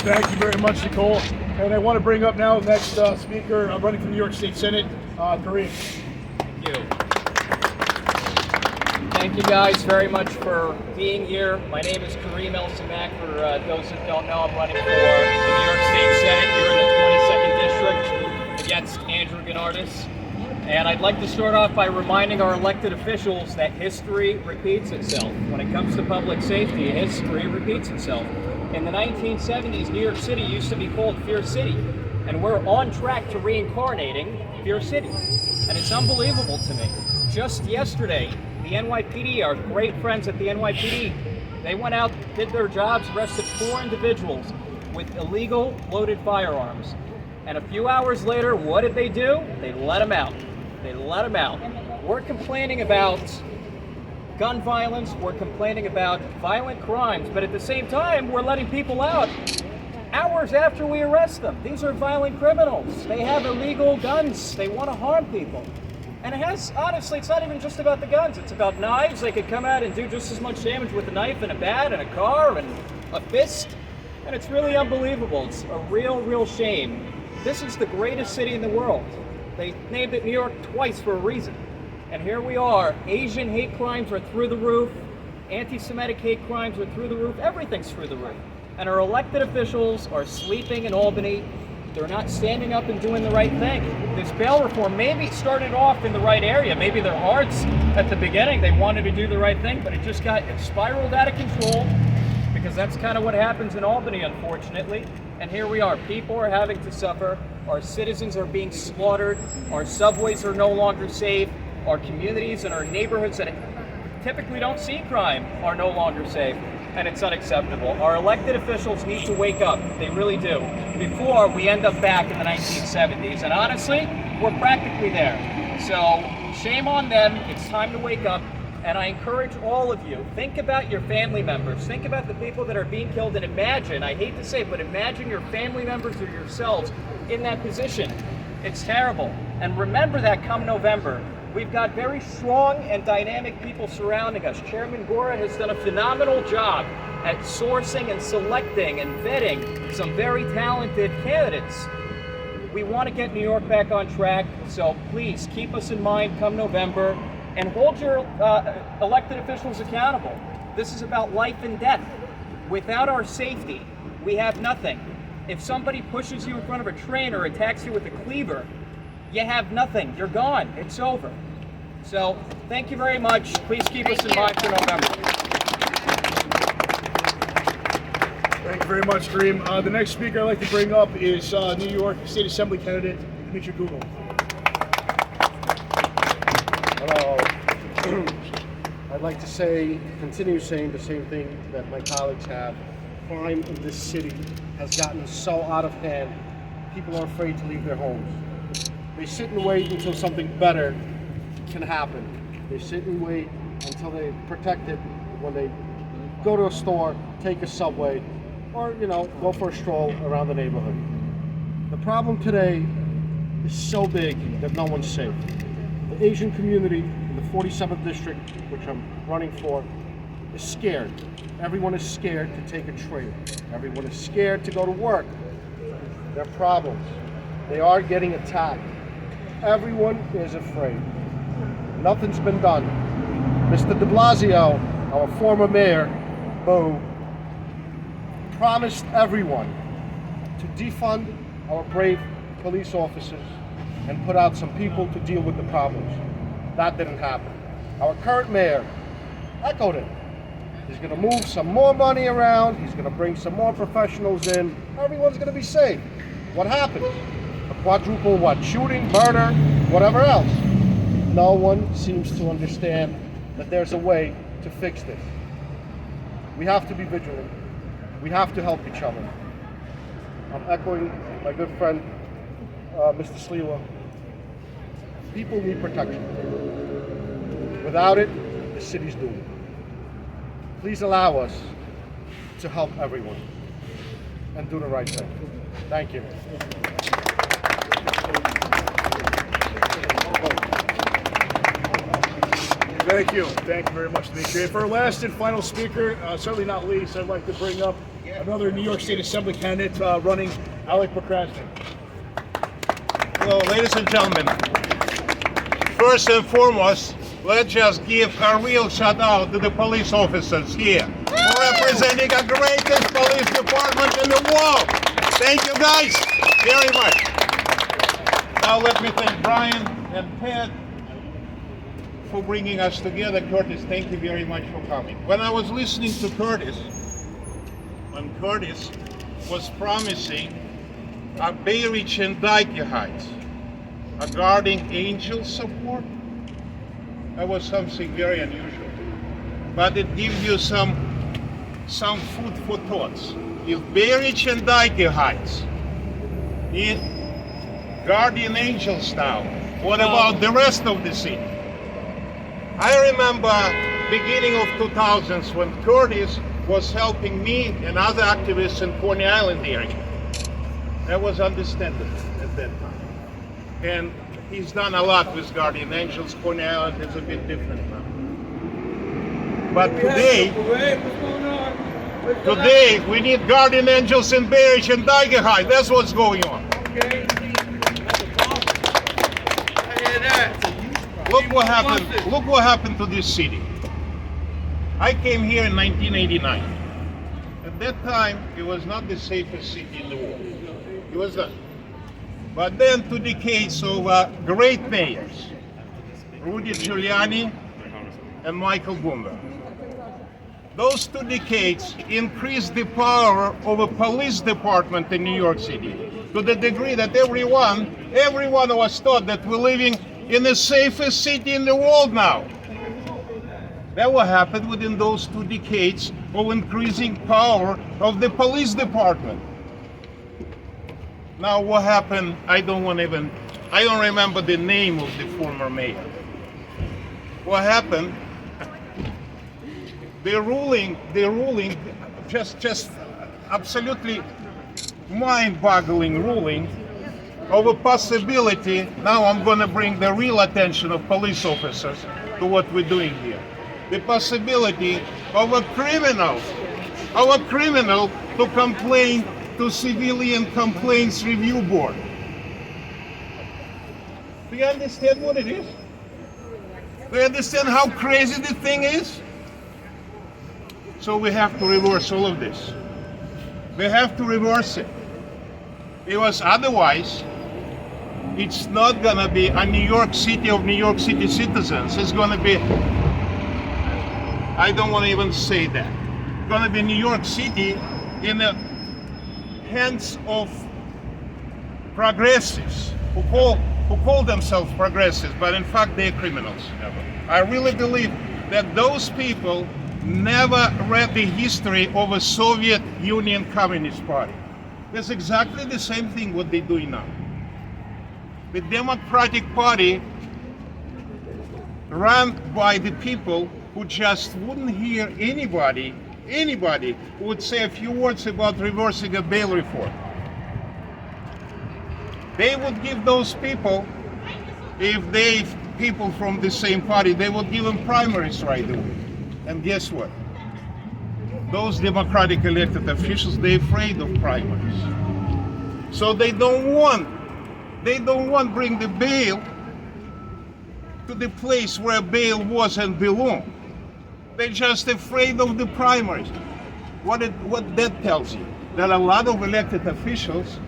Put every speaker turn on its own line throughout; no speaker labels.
Thank you very much, Nicole. And I want to bring up now the next speaker. I'm running for the New York State Senate, Kareem.
Thank you. Thank you guys very much for being here. My name is Kareem El-Samak. For those that don't know, I'm running for the New York State Senate here in the 22nd District against Andrew Gennardis. And I'd like to start off by reminding our elected officials that history repeats itself. When it comes to public safety, history repeats itself. In the 1970s, New York City used to be called Fear City, and we're on track to reincarnating Fear City. And it's unbelievable to me. Just yesterday, the NYPD, our great friends at the NYPD, they went out, did their jobs, arrested 4 individuals with illegal loaded firearms. And a few hours later, what did they do? They let them out. They let them out. We're complaining about gun violence, we're complaining about violent crimes, but at the same time, we're letting people out hours after we arrest them. These are violent criminals. They have illegal guns. They want to harm people. And it has, honestly, it's not even just about the guns. It's about knives. They could come out and do just as much damage with a knife and a bat and a car and a fist. And it's really unbelievable. It's a real shame. This is the greatest city in the world. They named it New York twice for a reason. And here we are. Asian hate crimes are through the roof. Anti-Semitic hate crimes are through the roof. Everything's through the roof. And our elected officials are sleeping in Albany. They're not standing up and doing the right thing. This bail reform maybe started off in the right area. Maybe their hearts at the beginning, they wanted to do the right thing, but it spiraled out of control, because that's kind of what happens in Albany, unfortunately. And here we are. People are having to suffer. Our citizens are being slaughtered. Our subways are no longer safe. Our communities and our neighborhoods that typically don't see crime are no longer safe. And it's unacceptable. Our elected officials need to wake up. They really do. Before, we end up back in the 1970s. And honestly, we're practically there. So shame on them. It's time to wake up. And I encourage all of you, think about your family members. Think about the people that are being killed, and imagine, I hate to say it, but imagine your family members or yourselves in that position. It's terrible. And remember that come November, we've got very strong and dynamic people surrounding us. Chairman Gora has done a phenomenal job at sourcing and selecting and vetting some very talented candidates. We want to get New York back on track, so please keep us in mind come November. And hold your elected officials accountable. This is about life and death. Without our safety, we have nothing. If somebody pushes you in front of a train or attacks you with a cleaver, you have nothing. You're gone. It's over. So thank you very much. Please keep us in mind for November.
Thank you very much, Kareem. The next speaker I'd like to bring up is New York State Assembly candidate Dimitri Google.
Hello. I'd like to continue saying the same thing that my colleagues have. Crime in this city has gotten so out of hand, people are afraid to leave their homes. They sit and wait until something better can happen. They sit and wait until they're protected when they go to a store, take a subway, or go for a stroll around the neighborhood. The problem today is so big that no one's safe. The Asian community in the 47th District, which I'm running for, is scared. Everyone is scared to take a train. Everyone is scared to go to work. There are problems. They are getting attacked. Everyone is afraid. Nothing's been done. Mr. de Blasio, our former mayor, Boo, promised everyone to defund our brave police officers and put out some people to deal with the problems. That didn't happen. Our current mayor echoed it. He's going to move some more money around. He's going to bring some more professionals in. Everyone's going to be safe. What happens? A quadruple shooting, murder, whatever else. No one seems to understand that there's a way to fix this. We have to be vigilant. We have to help each other. I'm echoing my good friend, Mr. Sliwa. People need protection. Without it, the city's doomed. Please allow us to help everyone and do the right thing. Thank you.
Thank you. Thank you very much, Dimitri. And for our last and final speaker, certainly not least, I'd like to bring up another New York State Assembly candidate running, Alec Procrastin.
Well, ladies and gentlemen, first and foremost, let's just give a real shout out to the police officers here for representing the greatest police department in the world. Thank you guys very much. Now let me thank Brian and Ted for bringing us together. Curtis, thank you very much for coming. When I was listening to Curtis, when Curtis was promising Bay Ridge and Dyke Heights a guardian angel support, that was something very unusual. But it gives you some food for thoughts. If Bay Ridge and Dyke Heights need guardian angels now, what about the rest of the city? I remember beginning of 2000s when Curtis was helping me and other activists in Coney Island area. That was understandable at that time. And he's done a lot with guardian angels. Coney Island is a bit different now. But today we need guardian angels in Bay Ridge and Dyke Heights. That's what's going on. Look what happened. Look what happened to this city. I came here in 1989. At that time, it was not the safest city in the world. It was not. But then 2 decades of great mayors, Rudy Giuliani and Michael Bloomberg. Those 2 decades increased the power of a police department in New York City to the degree that everyone of us thought that we're living in the safest city in the world now. That what happened within those 2 decades of increasing power of the police department. Now what happened, I don't remember the name of the former mayor. What happened, the ruling, just absolutely mind-boggling ruling of a possibility. Now I'm going to bring the real attention of police officers to what we're doing here. The possibility of a criminal to complain to Civilian Complaints Review Board. Do you understand what it is? Do you understand how crazy the thing is? So we have to reverse all of this. We have to reverse it. Because otherwise, it's not gonna be a New York City of New York City citizens. It's gonna be, I don't want to even say that. It's gonna be New York City in the hands of progressives who call themselves progressives, but in fact they're criminals. I really believe that those people never read the history of a Soviet Union Communist Party. That's exactly the same thing what they're doing now. The Democratic Party run by the people who just wouldn't hear anybody who would say a few words about reversing a bail reform. They would give those people, if they people from the same party, they would give them primaries right away. And guess what? Those Democratic elected officials, they're afraid of primaries. So they don't want bring the bail to the place where bail was and belonged. They're just afraid of the primaries. What that tells you? That a lot of elected officials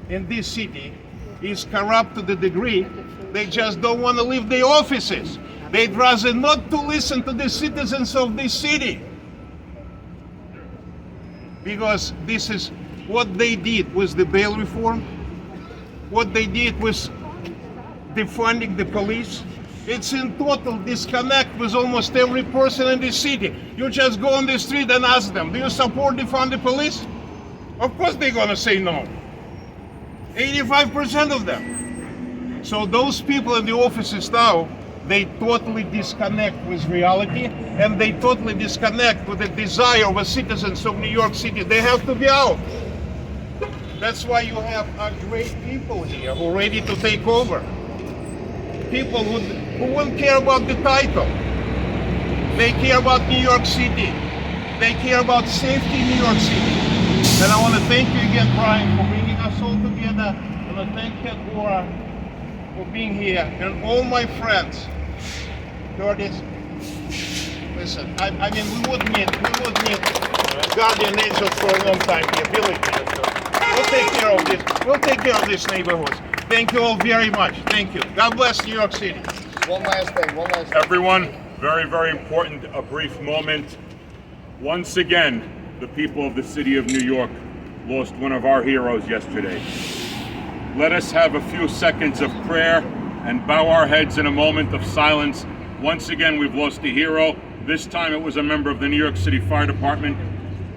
in this city is corrupt to the degree they just don't want to leave their offices. They'd rather not to listen to the citizens of this city. Because this is what they did with the bail reform, what they did with defunding the police. It's in total disconnect with almost every person in the city. You just go on the street and ask them, do you support defund the police? Of course they're gonna say no. 85% of them. So those people in the offices now, they totally disconnect with reality, and they totally disconnect with the desire of the citizens of New York City. They have to be out. That's why you have great people here who are ready to take over. People who won't care about the title. They care about New York City. They care about safety in New York City. And I want to thank you again, Brian, for bringing us all together. I want to thank Agora for being here, and all my friends. Curtis, listen, I mean, we would need guardian angels for a long time here, believe me. We'll take care of this. We'll take care of this neighborhood. Thank you all very much. Thank you. God bless New York City.
One last thing.
Everyone, very, very important, a brief moment. Once again, the people of the city of New York lost one of our heroes yesterday. Let us have a few seconds of prayer and bow our heads in a moment of silence. Once again, we've lost a hero. This time it was a member of the New York City Fire Department.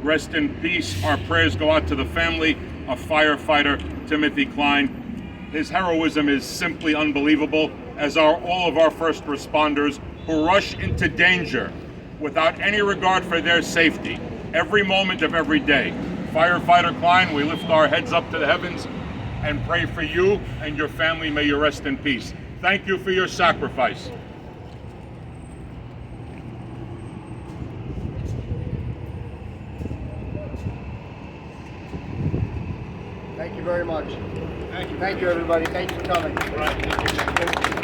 Rest in peace. Our prayers go out to the family of firefighter Timothy Klein. His heroism is simply unbelievable, as are all of our first responders who rush into danger without any regard for their safety, every moment of every day. Firefighter Klein, we lift our heads up to the heavens and pray for you and your family. May you rest in peace. Thank you for your sacrifice.
Thank you very much. Thank you, everybody. Thanks for coming.